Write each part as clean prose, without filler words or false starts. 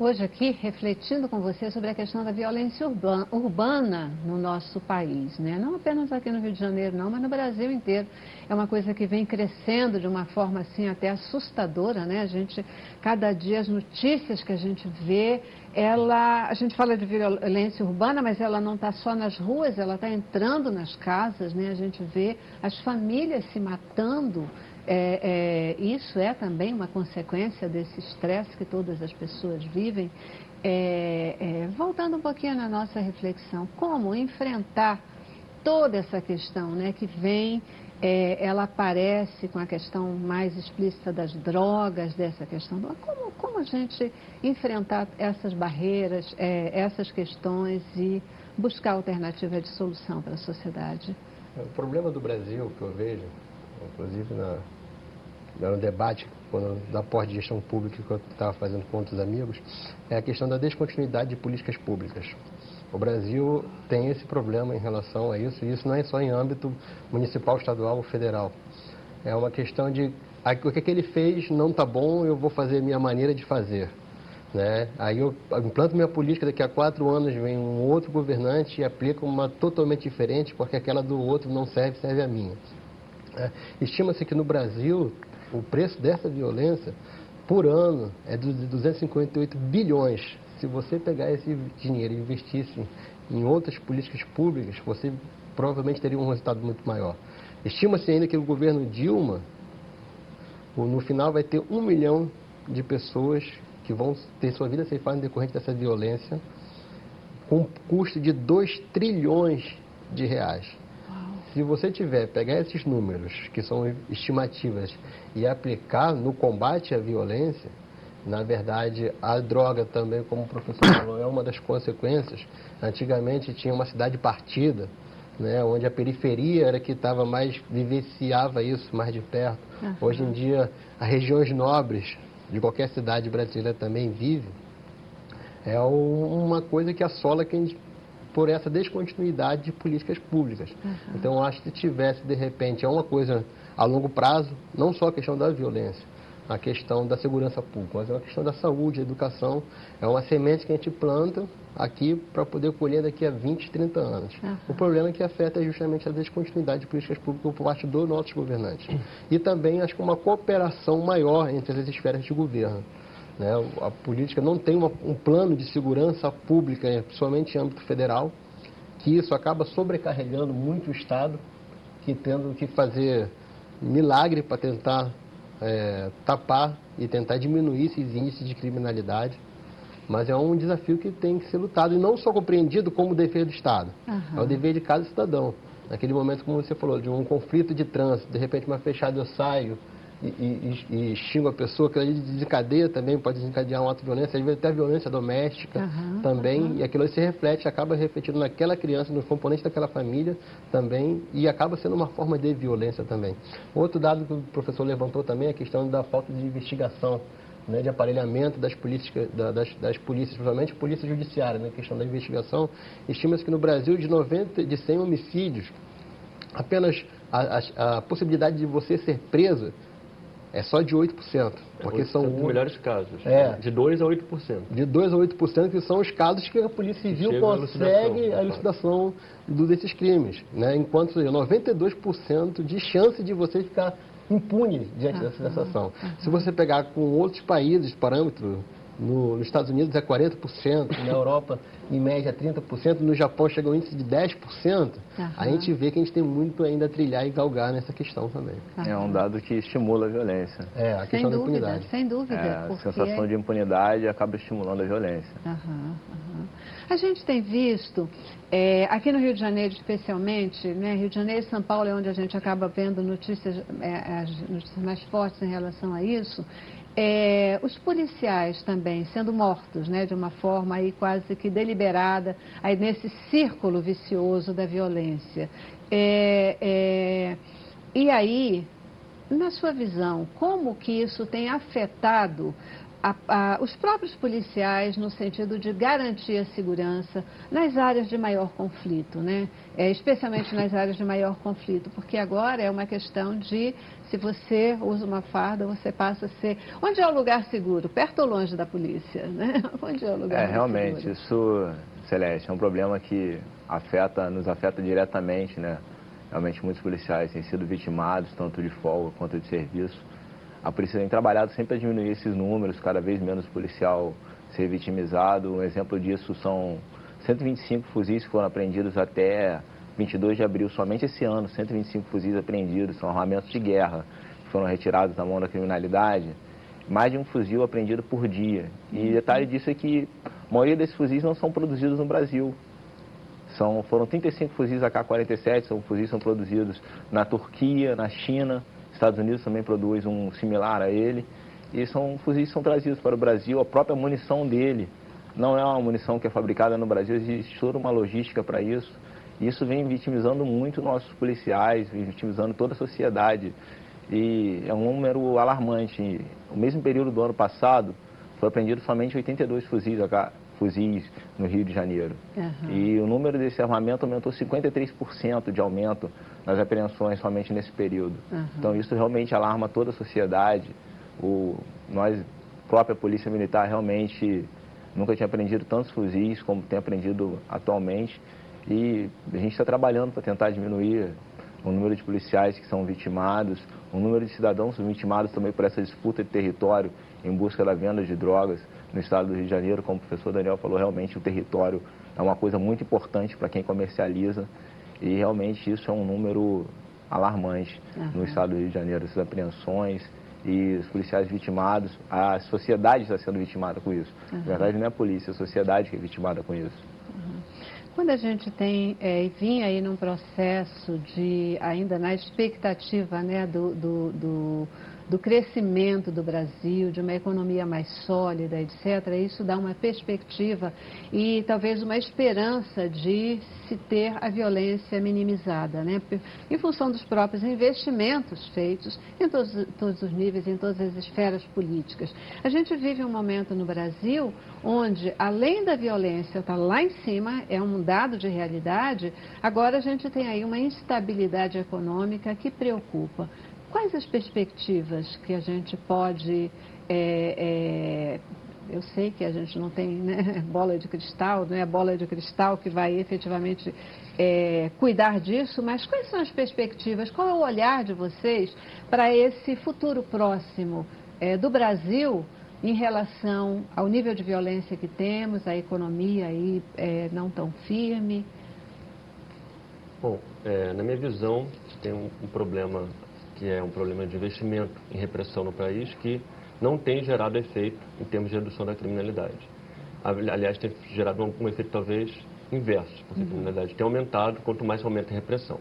hoje aqui refletindo com você sobre a questão da violência urbana no nosso país, né? Não apenas aqui no Rio de Janeiro, não, mas no Brasil inteiro. É uma coisa que vem crescendo de uma forma assim até assustadora, né? Cada dia as notícias que a gente vê, a gente fala de violência urbana, mas ela não está só nas ruas, ela está entrando nas casas, né? A gente vê as famílias se matando. Isso é também uma consequência desse estresse que todas as pessoas vivem. Voltando um pouquinho na nossa reflexão, como enfrentar toda essa questão, né, que vem, ela aparece com a questão mais explícita das drogas, dessa questão, como a gente enfrentar essas barreiras, essas questões e buscar alternativa de solução para a sociedade? O problema do Brasil, que eu vejo, inclusive no debate da porta de gestão pública que eu estava fazendo com outros amigos, é a questão da descontinuidade de políticas públicas. O Brasil tem esse problema em relação a isso, e isso não é só em âmbito municipal, estadual ou federal. É uma questão de o que ele fez não está bom, eu vou fazer minha maneira de fazer. Né? Aí eu implanto minha política, daqui a 4 anos vem um outro governante e aplica uma totalmente diferente, porque aquela do outro não serve, serve a minha. Estima-se que no Brasil o preço dessa violência por ano é de 258 bilhões. Se você pegar esse dinheiro e investisse em outras políticas públicas, você provavelmente teria um resultado muito maior. Estima-se ainda que o governo Dilma, no final, vai ter 1 milhão de pessoas que vão ter sua vida ceifada em decorrente dessa violência, com um custo de 2 trilhões de reais. Se você pegar esses números, que são estimativas, e aplicar no combate à violência, na verdade, a droga também, como o professor falou, é uma das consequências. Antigamente tinha uma cidade partida, né, onde a periferia era que vivenciava isso mais de perto. Uhum. Hoje em dia, as regiões nobres de qualquer cidade brasileira também vive. É uma coisa que assola quem por essa descontinuidade de políticas públicas. Uhum. Então, eu acho que se tivesse, de repente, uma coisa a longo prazo, não só a questão da violência, a questão da segurança pública, mas é uma questão da saúde, educação, é uma semente que a gente planta aqui para poder colher daqui a 20, 30 anos. Uhum. O problema é que afeta justamente a descontinuidade de políticas públicas por parte dos nossos governantes. E também, acho que uma cooperação maior entre as esferas de governo. Né? A política não tem um plano de segurança pública, somente em âmbito federal, que isso acaba sobrecarregando muito o Estado, que tendo que fazer milagre para tentar tapar e tentar diminuir esses índices de criminalidade. Mas é um desafio que tem que ser lutado, e não só compreendido como dever do Estado. Uhum. É o dever de cada cidadão. Naquele momento, como você falou, de um conflito de trânsito, de repente uma fechada eu saio, e xingo a pessoa, que ali desencadeia também, pode desencadear um ato de violência, às vezes até violência doméstica também, e aquilo se reflete, acaba refletindo naquela criança, nos componentes daquela família também, e acaba sendo uma forma de violência também. Outro dado que o professor levantou também é a questão da falta de investigação, né, de aparelhamento das polícias, principalmente polícia judiciária, né, questão da investigação. Estima-se que no Brasil, de 100 homicídios, apenas a possibilidade de você ser preso é só de 8%. Porque são os melhores casos. De 2% a 8%. De 2% a 8%, que são os casos que a Polícia Civil consegue a elucidação desses crimes. Né? Enquanto 92% de chance de você ficar impune diante dessa ação. Se você pegar com outros países, parâmetro, nos Estados Unidos é 40%, na Europa, em média, 30%, no Japão chega um índice de 10%, a gente vê que a gente tem muito ainda a trilhar e galgar nessa questão também. É um dado que estimula a violência. A questão da impunidade. Sem dúvida. A sensação de impunidade acaba estimulando a violência. A gente tem visto, aqui no Rio de Janeiro especialmente, né, Rio de Janeiro e São Paulo é onde a gente acaba vendo notícias, as notícias mais fortes em relação a isso, os policiais também sendo mortos, né, de uma forma aí quase que deliberada, aí nesse círculo vicioso da violência. E aí, na sua visão, como que isso tem afetado os próprios policiais no sentido de garantir a segurança nas áreas de maior conflito, né? Especialmente nas áreas de maior conflito, porque agora é uma questão de se você usa uma farda, você passa a ser... Onde é o lugar seguro? Perto ou longe da polícia, né? Onde é o lugar mais realmente, seguro? isso, Celeste, é um problema que nos afeta diretamente, né? Realmente muitos policiais têm sido vitimados, tanto de folga quanto de serviço. A polícia tem trabalhado sempre a diminuir esses números, cada vez menos policial ser vitimizado. Um exemplo disso são 125 fuzis que foram apreendidos até 22 de abril, somente esse ano, 125 fuzis apreendidos, são armamentos de guerra que foram retirados da mão da criminalidade. Mais de um fuzil apreendido por dia. E detalhe disso é que a maioria desses fuzis não são produzidos no Brasil. Foram 35 fuzis AK-47, são fuzis que são produzidos na Turquia, na China. Estados Unidos também produz um similar a ele, e são fuzis que são trazidos para o Brasil. A própria munição dele não é uma munição que é fabricada no Brasil, existe toda uma logística para isso, e isso vem vitimizando muito nossos policiais, vem vitimizando toda a sociedade, e é um número alarmante. No mesmo período do ano passado, foi apreendido somente 82 fuzis no Rio de Janeiro. E o número desse armamento aumentou 53% de aumento nas apreensões somente nesse período. Então isso realmente alarma toda a sociedade. Nós, própria Polícia Militar, realmente nunca tinha apreendido tantos fuzis como tem apreendido atualmente. E a gente está trabalhando para tentar diminuir o número de policiais que são vitimados, o número de cidadãos vitimados também por essa disputa de território em busca da venda de drogas no estado do Rio de Janeiro. Como o professor Daniel falou, realmente o território é uma coisa muito importante para quem comercializa, e realmente isso é um número alarmante no estado do Rio de Janeiro, essas apreensões e os policiais vitimados. A sociedade está sendo vitimada com isso. Na verdade não é a polícia, é a sociedade que é vitimada com isso. Quando a gente tem vinha aí num processo de, ainda na expectativa, né, do crescimento do Brasil, de uma economia mais sólida, etc., isso dá uma perspectiva e talvez uma esperança de se ter a violência minimizada, né? Em função dos próprios investimentos feitos em todos os níveis, em todas as esferas políticas. A gente vive um momento no Brasil onde, além da violência estar lá em cima, é um dado de realidade, agora a gente tem aí uma instabilidade econômica que preocupa. Quais as perspectivas que a gente pode... eu sei que a gente não tem, né, bola de cristal, não é a bola de cristal que vai efetivamente cuidar disso, mas quais são as perspectivas, qual é o olhar de vocês para esse futuro próximo do Brasil em relação ao nível de violência que temos, a economia aí não tão firme? Bom, na minha visão, tem um problema que é um problema de investimento em repressão no país que não tem gerado efeito em termos de redução da criminalidade. Aliás, tem gerado um efeito talvez inverso, porque a criminalidade tem aumentado quanto mais aumenta a repressão.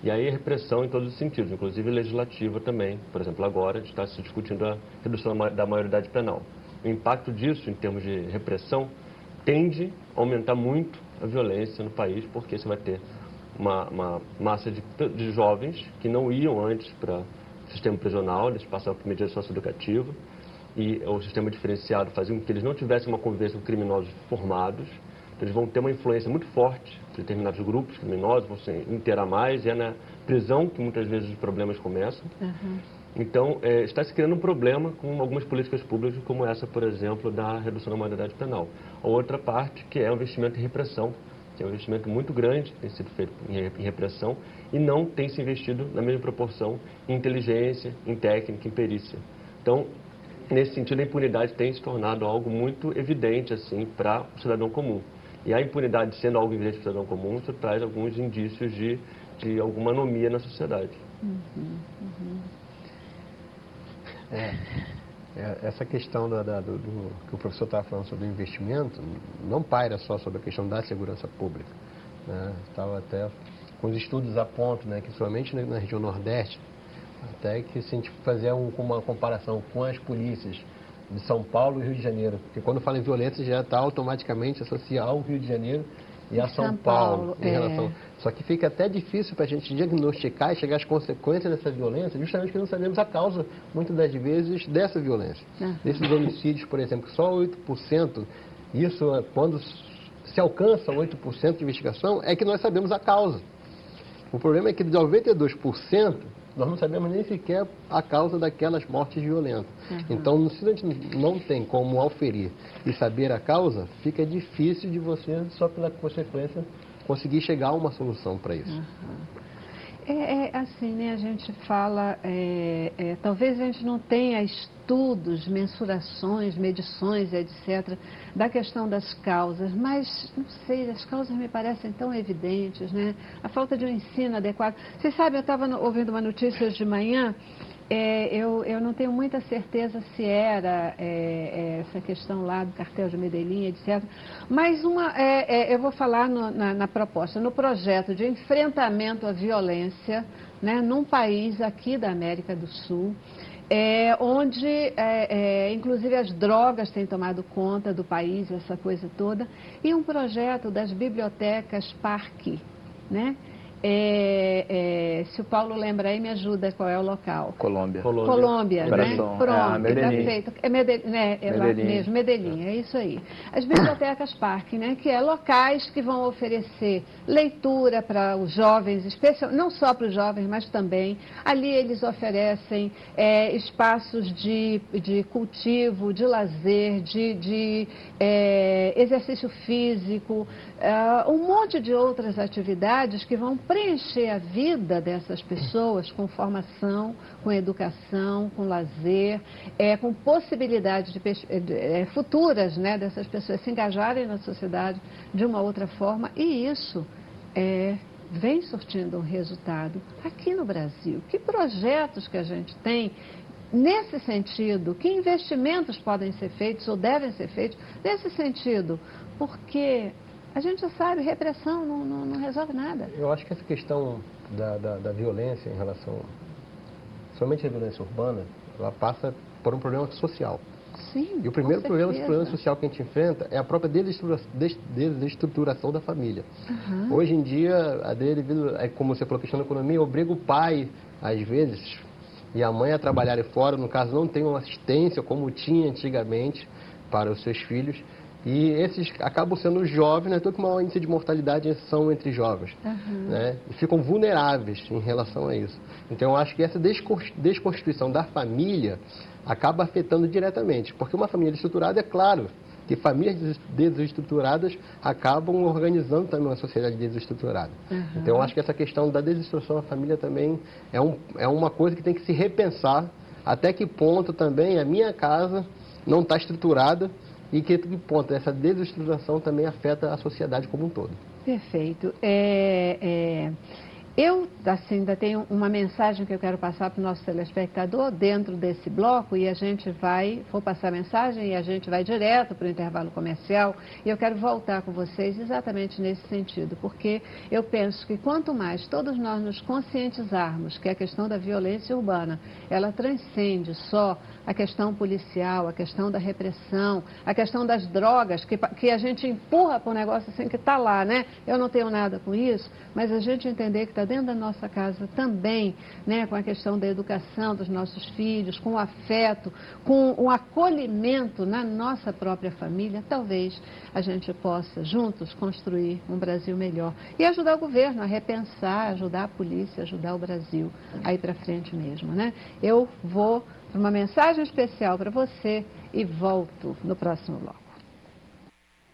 E aí a repressão em todos os sentidos, inclusive legislativa também. Por exemplo, agora está se discutindo a redução da maioridade penal. O impacto disso em termos de repressão tende a aumentar muito a violência no país, porque você vai ter uma massa de jovens que não iam antes para o sistema prisional, eles passavam por medida socioeducativa, e o sistema diferenciado fazia com que eles não tivessem uma convivência com criminosos formados. Então, eles vão ter uma influência muito forte de determinados grupos criminosos, vão se inteirar mais, e é na prisão que muitas vezes os problemas começam. Então, está se criando um problema com algumas políticas públicas, como essa, por exemplo, da redução da maioridade penal. A outra parte, que é o investimento em repressão, que é um investimento muito grande que tem sido feito em repressão e não tem se investido na mesma proporção em inteligência, em técnica, em perícia. Então, nesse sentido, a impunidade tem se tornado algo muito evidente assim, para o cidadão comum. E a impunidade sendo algo evidente para o cidadão comum, isso traz alguns indícios de alguma anomia na sociedade. Essa questão do que o professor estava falando sobre o investimento não paira só sobre a questão da segurança pública, né? Estava até com os estudos a ponto, né, que somente na região Nordeste, até que se a gente fazer uma comparação com as polícias de São Paulo e Rio de Janeiro, porque quando fala em violência já está automaticamente associado ao Rio de Janeiro e a São Paulo em relação. Só que fica até difícil para a gente diagnosticar e chegar às consequências dessa violência, justamente porque não sabemos a causa, muitas das vezes, dessa violência. Desses homicídios, por exemplo, só 8%, isso quando se alcança 8% de investigação, é que nós sabemos a causa. O problema é que de 92%, nós não sabemos nem sequer a causa daquelas mortes violentas. Então, se a gente não tem como auferir e saber a causa, fica difícil de você, só pela consequência, conseguir chegar a uma solução para isso. Assim, né, a gente fala, talvez a gente não tenha estudos, mensurações, medições, etc., da questão das causas, mas, não sei, as causas me parecem tão evidentes, né? A falta de um ensino adequado. Vocês sabem, eu estava ouvindo uma notícia hoje de manhã, eu não tenho muita certeza se era essa questão lá do cartel de Medellín, etc. Mas eu vou falar na proposta, no projeto de enfrentamento à violência, né, num país aqui da América do Sul, onde, inclusive, as drogas têm tomado conta do país, essa coisa toda, e um projeto das bibliotecas Parque, né? Se o Paulo lembra aí, me ajuda, qual é o local? Colômbia, né? Pronto, Medellín. Tá feito. Lá mesmo, Medellín, é isso aí. As bibliotecas Parque, né? Que é locais que vão oferecer leitura para os jovens, não só para os jovens, mas também. Ali eles oferecem espaços de cultivo, de lazer, de exercício físico, um monte de outras atividades que vão preencher a vida dessas pessoas com formação, com educação, com lazer, com possibilidades futuras, né, dessas pessoas se engajarem na sociedade de uma outra forma, e isso vem surtindo um resultado aqui no Brasil. Que projetos que a gente tem nesse sentido? Que investimentos podem ser feitos ou devem ser feitos nesse sentido? Porque a gente já sabe, repressão não resolve nada. Eu acho que essa questão da violência em relação, somente a violência urbana, ela passa por um problema social. Sim, e o primeiro problema social que a gente enfrenta é a própria desestruturação da família. Hoje em dia, como você falou, a questão da economia, obriga o pai, às vezes, e a mãe a trabalharem fora, no caso não tem uma assistência como tinha antigamente para os seus filhos. E esses acabam sendo jovens, né? Todo que o maior índice de mortalidade são entre jovens, né? E ficam vulneráveis em relação a isso. Então, eu acho que essa desconstituição da família acaba afetando diretamente. Porque uma família estruturada, é claro, que famílias desestruturadas acabam organizando também uma sociedade desestruturada. Então, eu acho que essa questão da desestruturação da família também é uma coisa que tem que se repensar. Até que ponto também a minha casa não está estruturada, e que ponto essa desestruturação também afeta a sociedade como um todo. Perfeito. Eu, assim, ainda tenho uma mensagem que eu quero passar para o nosso telespectador dentro desse bloco, e a gente vou passar a mensagem e a gente vai direto para o intervalo comercial, e eu quero voltar com vocês exatamente nesse sentido, porque eu penso que quanto mais todos nós nos conscientizarmos que a questão da violência urbana, ela transcende só a questão policial, a questão da repressão, a questão das drogas, que a gente empurra para um negócio assim que está lá, né? Eu não tenho nada com isso, mas a gente entender que está dentro da nossa casa também, né? Com a questão da educação dos nossos filhos, com o afeto, com o acolhimento na nossa própria família, talvez a gente possa juntos construir um Brasil melhor. E ajudar o governo a repensar, ajudar a polícia, ajudar o Brasil a ir para frente mesmo, né? Eu vou para uma mensagem especial para você e volto no próximo bloco.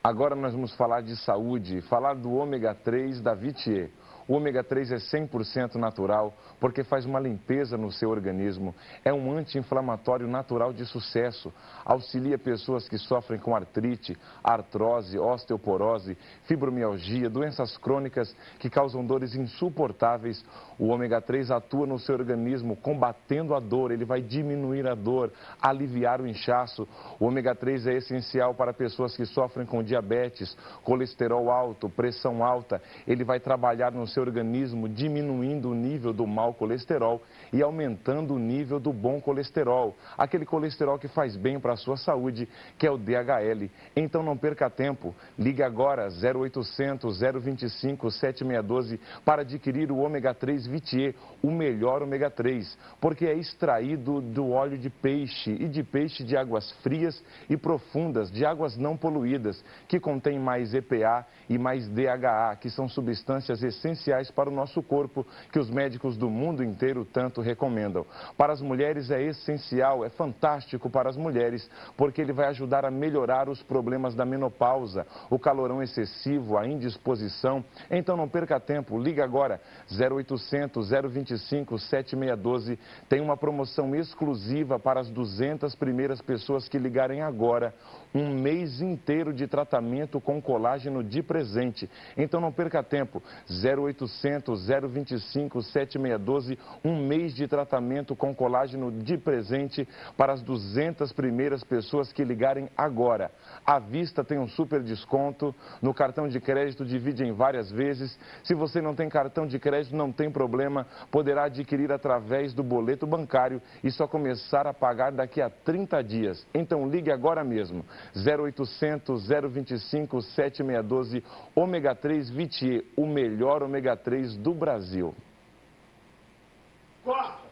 Agora nós vamos falar de saúde, falar do ômega 3 da Vitier. O ômega 3 é 100% natural porque faz uma limpeza no seu organismo. É um anti-inflamatório natural de sucesso. Auxilia pessoas que sofrem com artrite, artrose, osteoporose, fibromialgia, doenças crônicas que causam dores insuportáveis. O ômega 3 atua no seu organismo combatendo a dor. Ele vai diminuir a dor, aliviar o inchaço. O ômega 3 é essencial para pessoas que sofrem com diabetes, colesterol alto, pressão alta. Ele vai trabalhar no seu organismo, diminuindo o nível do mau colesterol e aumentando o nível do bom colesterol, aquele colesterol que faz bem para a sua saúde, que é o DHL. Então não perca tempo, ligue agora 0800 025 7612 para adquirir o ômega 3 Vitier, o melhor ômega 3, porque é extraído do óleo de peixe e de peixe de águas frias e profundas, de águas não poluídas, que contém mais EPA e mais DHA, que são substâncias essenciais para o nosso corpo, que os médicos do mundo inteiro tanto recomendam. Para as mulheres é essencial, é fantástico para as mulheres, porque ele vai ajudar a melhorar os problemas da menopausa, o calorão excessivo, a indisposição. Então não perca tempo, liga agora, 0800 025 7612, tem uma promoção exclusiva para as 200 primeiras pessoas que ligarem agora, um mês inteiro de tratamento com colágeno de presente. Então não perca tempo, 0800 025 7612, um mês de tratamento com colágeno de presente para as 200 primeiras pessoas que ligarem agora. À vista tem um super desconto, no cartão de crédito divide em várias vezes. Se você não tem cartão de crédito, não tem problema, poderá adquirir através do boleto bancário e só começar a pagar daqui a 30 dias. Então ligue agora mesmo, 0800 025 7612, ômega 3 Vitier, o melhor ômega 3 do Brasil. 4